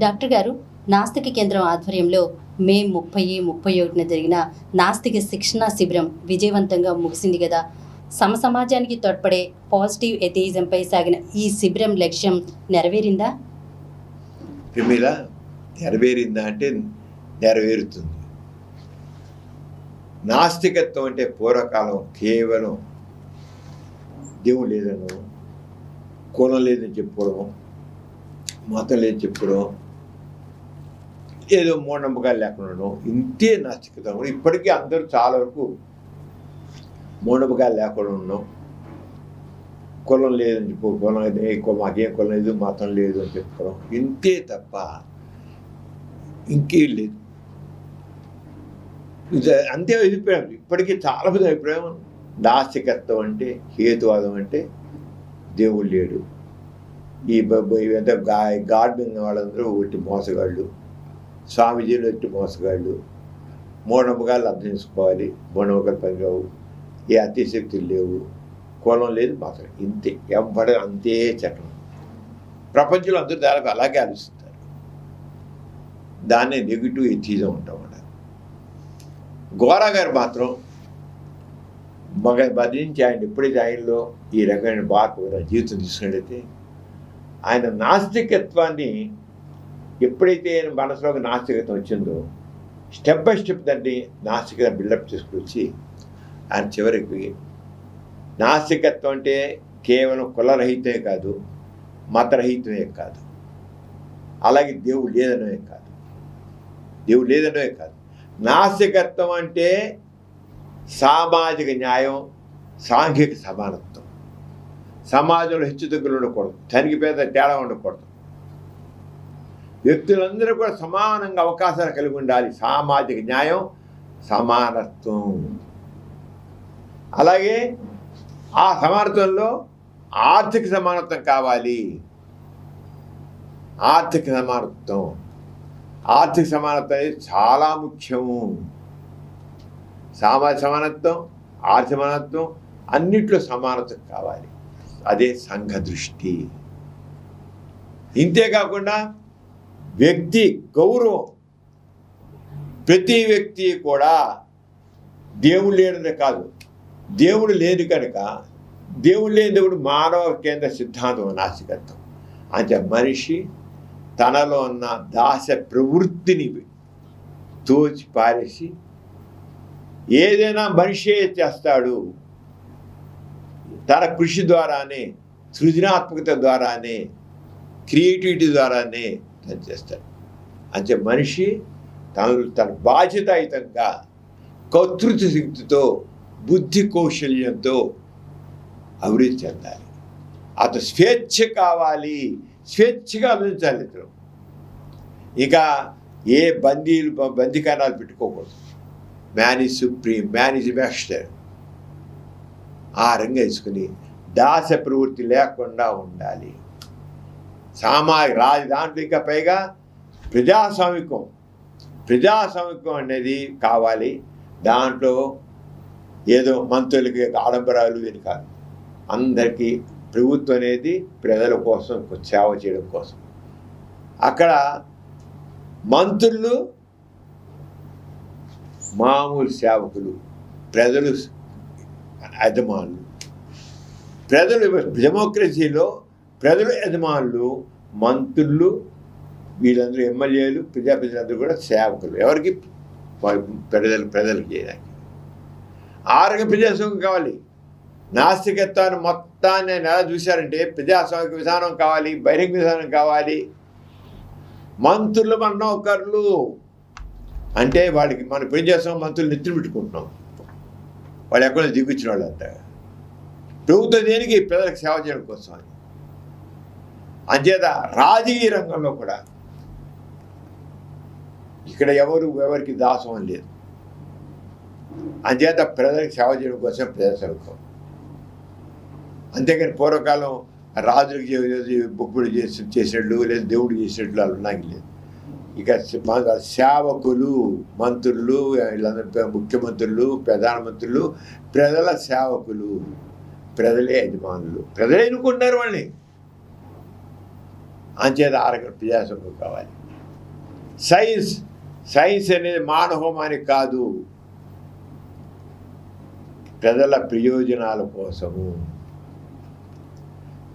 Doctor గారు, నాస్తిక కేంద్రం ఆధ్వర్యంలో మే 30, 31న జరిగిన నాస్తిక శిక్షణా శిబిరం విజయవంతంగా ముగిసింది కదా. సమాజానికి తోడ్పడే పాజిటివ్ ఎథియిజంపై సాగిన ఈ శిబిరం లక్ష్యం నెరవేరిందా? నెరవేరిందా అంటే నెరవేరుతుంది. నాస్తికత్వం అంటే పూర్వకాలం కేవలం దేవుడు లేదను, కులం లేదని చెప్పుకోవడం, మతం లేదని చెప్పుకోవడం, ఏదో మూఢనమ్మకాలు లేకుండా ఇంతే నాస్తికత్వం. ఇప్పటికీ అందరూ చాలా వరకు మూఢనమ్మకాలు లేకుండా ఉన్నాం. కులం లేదని చెప్పు, మాకేం కులం లేదు, మతం లేదు అని చెప్పుకోవడం, ఇంతే తప్ప ఇంకేం లేదు. అంతే అభిప్రాయం. ఇప్పటికీ చాలా మంది అభిప్రాయం నాస్తికత్వం అంటే, హేతువాదం అంటే దేవుడు లేడు, ఈ గాడ్ మీద వాళ్ళందరూ ఒట్టి మోసగాళ్ళు, స్వామీజీలు ఒట్టి మోసగాళ్ళు, మూఢనమ్మకాలు అర్థం చేసుకోవాలి, మూఢనమ్మకాలు పనిరావు, ఏ అతిశక్తులు లేవు, కులం లేదు, మతం ఇంతే. ఎవడ అంతే చట్టం. ప్రపంచంలో అందరూ దానికి అలాగే ఆలోచిస్తారు. దాన్నే నెగిటివ్ ఎథియిజం ఉంటాం. గోరా గారు మాత్రం బదిలించి ఆయన ఎప్పుడైతే ఆయనలో ఈ రకమైన జీవితం తీసుకున్నట్లయితే, ఆయన నాస్తికత్వాన్ని ఎప్పుడైతే ఆయన మనసులోకి నాస్తికత్వం వచ్చిందో స్టెప్ బై స్టెప్ దాన్ని నాస్తికత బిల్డప్ చేసుకొచ్చి ఆయన చివరికి నాస్తికత్వం అంటే కేవలం కులరహితమే కాదు, మతరహితమే కాదు, అలాగే దేవుడు లేదనే కాదు. నాస్తికత్వం అంటే సామాజిక న్యాయం, సాంఘిక సమానత్వం. సమాజంలో హెచ్చుతగ్గులు ఉండకూడదు, తనకి పేద తేడా ఉండకూడదు, వ్యక్తులందరూ కూడా సమానంగా అవకాశాలు కలిగి ఉండాలి. సామాజిక న్యాయం, సమానత్వం. అలాగే ఆ సమానత్వంలో ఆర్థిక సమానత్వం కావాలి. ఆర్థిక సమానత్వం అనేది చాలా ముఖ్యము. సామాజిక సమానత్వం, ఆర్థిక సమానత్వం, అన్నిట్లో సమానత్వం కావాలి. అదే సంఘ దృష్టి. ఇంతేకాకుండా వ్యక్తి గౌరవం. ప్రతి వ్యక్తి కూడా దేవుడు లేనిదే కాదు, దేవుడు లేదు కనుక దేవుడు లేనిదేవుడు మానవ కేంద్ర సిద్ధాంతం నాస్తికత్వం. అంటే మనిషి తనలో ఉన్న దాస ప్రవృత్తిని తోచి పారేసి ఏదైనా మనిషే చేస్తాడు, తన కృషి ద్వారానే, సృజనాత్మకత ద్వారానే, క్రియేటివిటీ ద్వారానే తను చేస్తాడు. అంటే మనిషి తన బాధ్యతాయుతంగా కర్తృత్వ శక్తితో, బుద్ధి కౌశల్యంతో అభివృద్ధి చెందాలి. అతను స్వేచ్ఛ కావాలి, స్వేచ్ఛగా అభివృద్ధించాలి. ఇతను ఇక ఏ బందీకారాలు పెట్టుకోకూడదు. Man is supreme, man is master. ఆ రంగం వేసుకుని దాస ప్రవృత్తి లేకుండా ఉండాలి. దాంట్లో ఇంకా పైగా ప్రజాస్వామికం అనేది కావాలి. దాంట్లో ఏదో మంత్రులకి ఆడంబరాలు అని కాదు. అందరికీ ప్రభుత్వం అనేది ప్రజల కోసం, సేవ చేయడం కోసం. అక్కడ మంత్రులు మామూలు సేవకులు, ప్రజలు యజమానులు. డెమోక్రసీలో ప్రజలు యజమానులు, మంత్రులు, వీళ్ళందరూ ఎమ్మెల్యేలు, ప్రజాప్రతినిధులందరూ కూడా సేవకులు. ఎవరికి? ప్రజలకు చేయడానికి. ఆరోగ్య ప్రజాస్వామ్యం కావాలి. నాస్తికత్వాన్ని మొత్తాన్ని ఆయన ఎలా చూశారంటే, ప్రజాస్వామిక విధానం కావాలి, బహిరంగ విధానం కావాలి. మంత్రులు నౌకర్లు అంటే వాళ్ళకి మన ప్రజాస్వామ్య మంత్రులు నెత్తిన పెట్టుకుంటున్నాం. వాళ్ళు ఎక్కడ దిగుచ్చిన వాళ్ళంతా. ప్రభుత్వం దేనికి? ప్రజలకు సేవ చేయడం కోసం అని. అంచేత రాజకీయ రంగంలో కూడా ఇక్కడ ఎవరికి దాసం లేదు. అంచేత ప్రజలకు సేవ చేయడం కోసం ప్రజాస్వామ్యం. అంతేకాని పూర్వకాలం రాజులకు బొక్కుడు చేసినట్లు, లేదా దేవుడు చేసినట్లు అలా నాకు లేదు. ఇక సేవకులు, మంత్రులు, వీళ్ళందరూ ముఖ్యమంత్రులు, ప్రధానమంత్రులు ప్రజల సేవకులు, ప్రజలే యజమానులు. ప్రజలే ఎన్నుకుంటున్నారు వాళ్ళని. అంచేత ఆరగ ప్రజాస్వామ్యం కావాలి. సైన్స్ అనేది మానవోమానికి కాదు, ప్రజల ప్రయోజనాల కోసము,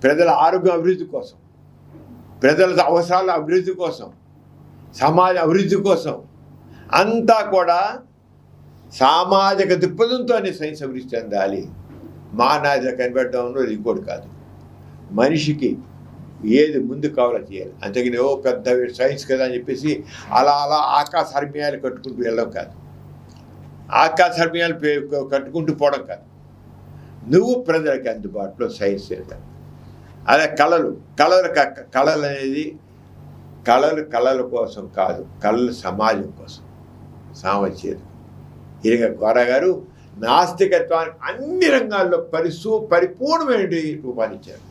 ప్రజల ఆరోగ్య అభివృద్ధి కోసం, ప్రజల అవసరాల అభివృద్ధి కోసం, సమాజ అభివృద్ధి కోసం అంతా కూడా సామాజిక దృక్పథంతోనే సైన్స్ అభివృద్ధి చెందాలి. మానవ కనిపెట్టడం ఇంకోటి కాదు. మనిషికి ఏది ముందు కావాలో చేయాలి. అంతేగాని పెద్ద సైన్స్ కదా అని చెప్పేసి అలా ఆకాశ హర్మ్యాలు కట్టుకుంటూ వెళ్ళడం కాదు, ఆకాశ హర్మ్యాలు కట్టుకుంటూ పోవడం కాదు. నువ్వు ప్రజలకి అందుబాటులో సైన్స్ చేయాలి. అదే కళలు అనేది కళల కోసం కాదు, కళలు సమాజం కోసం, సామర్థ్యం. ఇరగ గోరగారు నాస్తికత్వానికి అన్ని రంగాల్లో పరిపూర్ణమైన రూపాన్నిచ్చారు.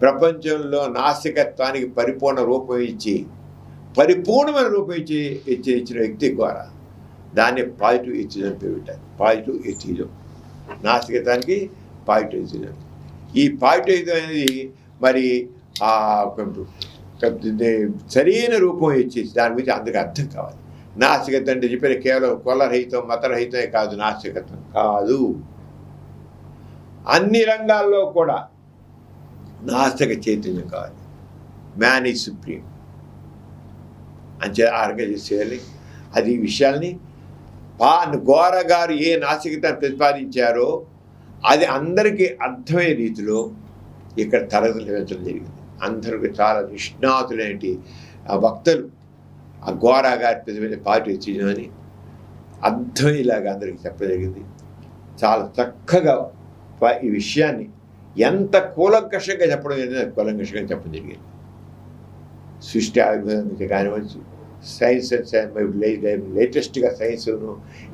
ప్రపంచంలో నాస్తికత్వానికి పరిపూర్ణమైన రూపం ఇచ్చిన వ్యక్తి గోర. దాన్ని పాజిటివ్ ఎథిజం పెట్టారు. పాజిటివ్ ఎథిజం, నాస్తికత్వానికి పాజిటివ్ ఎథిజం. ఈ పాజిటివ్ ఎథిజం అనేది మరి సరైన రూపం ఇచ్చేసి దాని గురించి అందరికీ అర్థం కావాలి. నాస్తికత్వం అంటే చెప్పిన కేవలం కులరహితం మతరహితమే కాదు, నాస్తికత్వం కాదు. అన్ని రంగాల్లో కూడా నాస్తిక చైతన్యం కావాలి. మ్యాన్ ఈజ్ సుప్రీం అని ఆర్గనైజ్ చేయాలి. అది ఈ విషయాల్ని గోర గారు ఏ నాస్తికతను ప్రతిపాదించారో అది అందరికీ అర్థమయ్యే రీతిలో ఇక్కడ తరగతులు నిర్వహించడం జరిగింది. అందరికీ చాలా నిష్ణాతులైన వక్తలు ఆ గోర గారి ప్రతిపాదించిన పార్టీ అని అర్థమయ్యేలాగా అందరికీ చెప్పడం జరిగింది. చాలా చక్కగా ఈ విషయాన్ని ఎంత కూలంకషంగా చెప్పడం జరిగింది, కూలంకషంగా చెప్పడం జరిగింది. సృష్టి ఆవిర్భావం కానివచ్చు, సైన్స్ లేటెస్ట్గా సైన్స్ను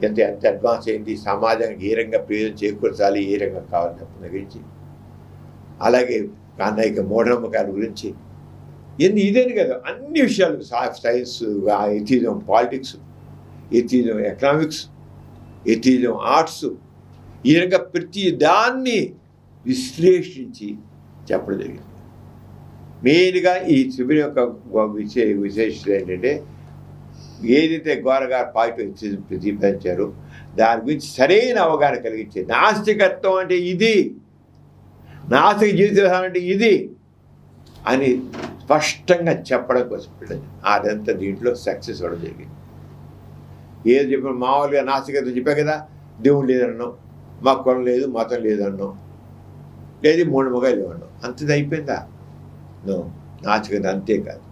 ఎంత అడ్వాన్స్ అయింది, సమాజానికి ఏ రంగా ప్రయోజనం చేకూర్చాలి, ఏ రంగా కావాలని చెప్పడం గురించి, అలాగే అనేక మూఢనమ్మకాల గురించి ఇదేని కదా అన్ని విషయాలు, science, atheism politics, atheism economics, atheism arts, ఈ రంగా ప్రతి దాన్ని విశ్లేషించి చెప్పడం జరిగింది. మెయిన్గా ఈ శిబిరం యొక్క విశేషత ఏంటంటే ఏదైతే గోరగారు పాజిటివ్ ప్రతిపాదించారో దాని గురించి సరైన అవగాహన కలిగించే నాస్తికత్వం అంటే ఇది, నాస్తిక జీవిత విధానం అంటే ఇది అని స్పష్టంగా చెప్పడం కోసం పెట్టండి. అదంతా దీంట్లో సక్సెస్ అవ్వడం జరిగింది. ఏది చెప్పిన మామూలుగా నాస్తికత్వం చెప్పా కదా, దేవుడు లేదన్నాం, మా కులం లేదు మతం లేదన్నాం, లేదు మూఢనమ్మకాలు లేవన్నాం, అంతది అయిపోయిందా? నో. నాస్తికత అంతేకాదు.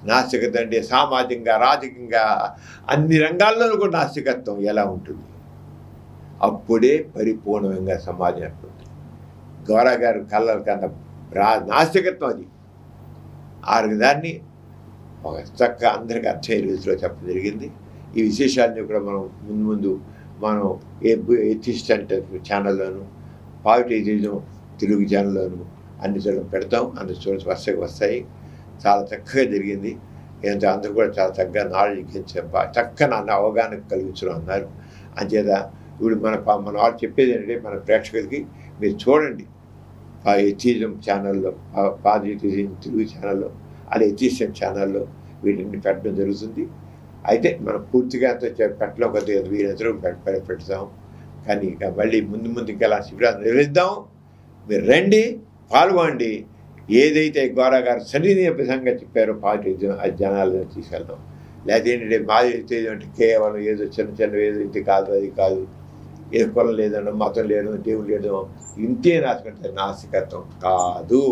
నాస్తికత అంటే సామాజికంగా రాజకీయంగా అన్ని రంగాల్లోనూ కూడా నాస్తికత్వం ఎలా ఉంటుంది, అప్పుడే పరిపూర్ణంగా సమాజం ఏర్పడుతుంది. గౌర గారు కళ్ళ కన్నా నాస్తికత్వం అది. దాన్ని ఒక చక్కగా అందరికీ అర్థమయ్యే రీతిలో చెప్పడం జరిగింది. ఈ విశేషాలని కూడా మనం ముందు మనం ఎథిస్ట్ అంటే ఛానల్లోను, పాజిటివ్ తెలుగు ఛానల్లోను అన్ని చోట్ల పెడతాం. అన్ని చోట్ల వస్తాయి. చాలా చక్కగా జరిగింది. ఏంటంటే అందరూ కూడా చాలా చక్కగా నాలెడ్జ్ చక్కగా అవగాహన కలిగించడం అన్నారు. అంచేత ఇప్పుడు మన వాళ్ళు చెప్పేది ఏంటంటే మన ప్రేక్షకులకి మీరు చూడండి, ఆ ఎథిజం ఛానల్లో, పాజిటివ్ తెలుగు ఛానల్లో, అలా ఎథిజం ఛానల్లో వీటిని పెట్టడం జరుగుతుంది. అయితే మనం పూర్తిగా పెట్టడం కొద్దిగా వీరందరూ పెడతాం. కానీ ఇక మళ్ళీ ముందు ఇంకా శిబిరాన్ని నిర్వహిద్దాం. మీరు రండి, పాల్గొండి. ఏదైతే గోర గారు సన్నిధితంగా చెప్పారో పాజిటివ్ అది జనాలను తీసుకెళ్దాం. లేకపోతే ఏంటంటే మాది అంటే కేవలం ఏదో చిన్న ఏదో ఇది కాదు, అది కాదు, ఏ కులం లేదనో మతం లేదు దేవుడు లేదో ఇంతే నాస్తికత్వం కాదు.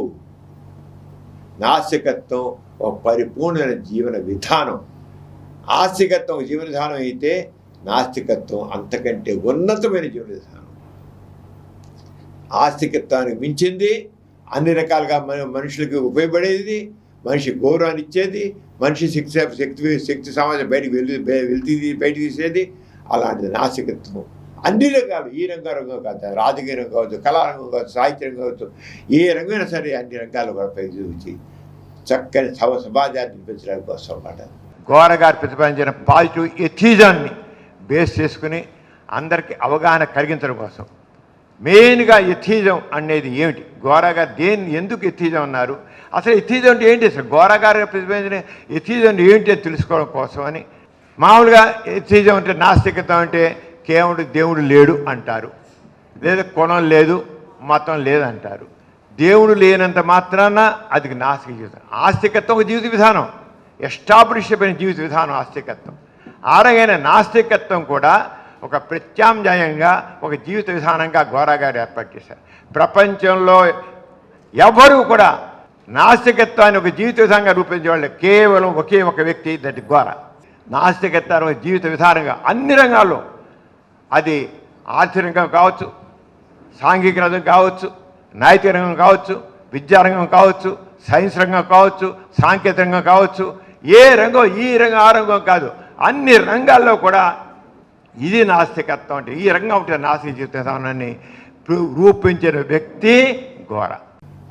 నాస్తికత్వం ఒక పరిపూర్ణమైన జీవన విధానం. ఆస్తికత్వం జీవన విధానం అయితే నాస్తికత్వం అంతకంటే ఉన్నతమైన జీవన విధానం. ఆస్తికత్వానికి మించింది, అన్ని రకాలుగా మనుషులకి ఉపయోగపడేది, మనిషి గౌరవాన్ని ఇచ్చేది, మనిషి శక్తి సమాజం బయటికి తీసేది. అలాంటిది నాస్తికత్వం. అన్ని రంగాలు, ఈ రంగం కాదు, రాజకీయ రంగం కావచ్చు, కళారంగం కావచ్చు, సాహిత్య రంగం కావచ్చు, ఏ రంగమైనా సరే అన్ని రంగాలు కూడా పైకి చూసి చక్కని సమాజాన్ని పెంచడానికి కోసం అన్నమాట. గోర గారు ప్రతిపాదించిన పాజిటివ్ ఎథిజాన్ని బేస్ చేసుకుని అందరికీ అవగాహన కలిగించడం కోసం మెయిన్గా ఎథిజం అనేది ఏమిటి, గోరా దేన్ని ఎందుకు ఎథిజం అన్నారు, అసలు ఎథిజం అంటే ఏంటి, అసలు గోరా గారు ప్రతిపాదించిన ఎథిజం అంటే ఏంటి అని తెలుసుకోవడం కోసం అని. మామూలుగా ఎథిజం అంటే నాస్తికత అంటే కేవలం దేవుడు లేడు అంటారు, లేదా కులం లేదు మతం లేదంటారు. దేవుడు లేనంత మాత్రాన అది నాస్తిక జీవితం. ఆస్తికత్వం ఒక జీవిత విధానం, ఎస్టాబ్లిష్ అయిన జీవిత విధానం ఆస్తికత్వం. ఆరగైన నాస్తికత్వం కూడా ఒక ప్రత్యామ్నాయంగా ఒక జీవిత విధానంగా గోరా గారు ఏర్పాటు చేశారు. ప్రపంచంలో ఎవరు కూడా నాస్తికత్వాన్ని ఒక జీవిత విధానంగా రూపొందించే వాళ్ళు కేవలం ఒకే ఒక వ్యక్తి, దట్ గోరా. నాస్తికత్వాన్ని ఒక జీవిత విధానంగా అన్ని రంగాల్లో, అది ఆర్థిక రంగం కావచ్చు, సాంఘిక రంగం కావచ్చు, నైతిక రంగం కావచ్చు, విద్యారంగం కావచ్చు, సైన్స్ రంగం కావచ్చు, సాంకేతిక రంగం కావచ్చు, ఏ రంగం ఈ రంగం ఆ రంగం కాదు, అన్ని రంగాల్లో కూడా ఇది నాస్తికత్వం. అంటే ఈ రంగం ఉంటే నాస్తిక జీవిత విధానాన్ని రూపించిన వ్యక్తి గోరా.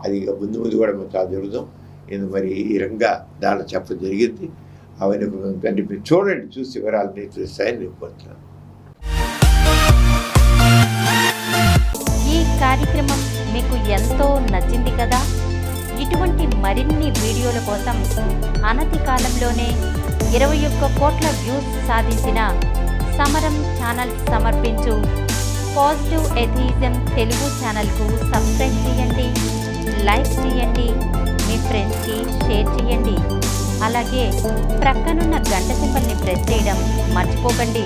అది ముందు ముందు కూడా మేము చాలా జరుగుతాం. ఇది మరి ఈ రంగా దాంట్లో చెప్పడం జరిగింది. అవన్నీ అంటే మీరు చూడండి, చూసి వివరాలు తెలుస్తాయని నేను కోరుతున్నాను. ఈ కార్యక్రమం మీకు ఎంతో నచ్చింది కదా. ఇటువంటి మరిన్ని వీడియోల కోసం అనతి కాలంలోనే 21 కోట్ల వ్యూస్ సాధించిన సమరం ఛానల్ సమర్పించు పాజిటివ్ ఎథియిజం తెలుగు ఛానల్కు సబ్స్క్రైబ్ చేయండి, లైక్ చేయండి, మీ ఫ్రెండ్స్కి షేర్ చేయండి. అలాగే ప్రక్కనున్న గంట సింబల్ని ప్రెస్ చేయడం మర్చిపోకండి.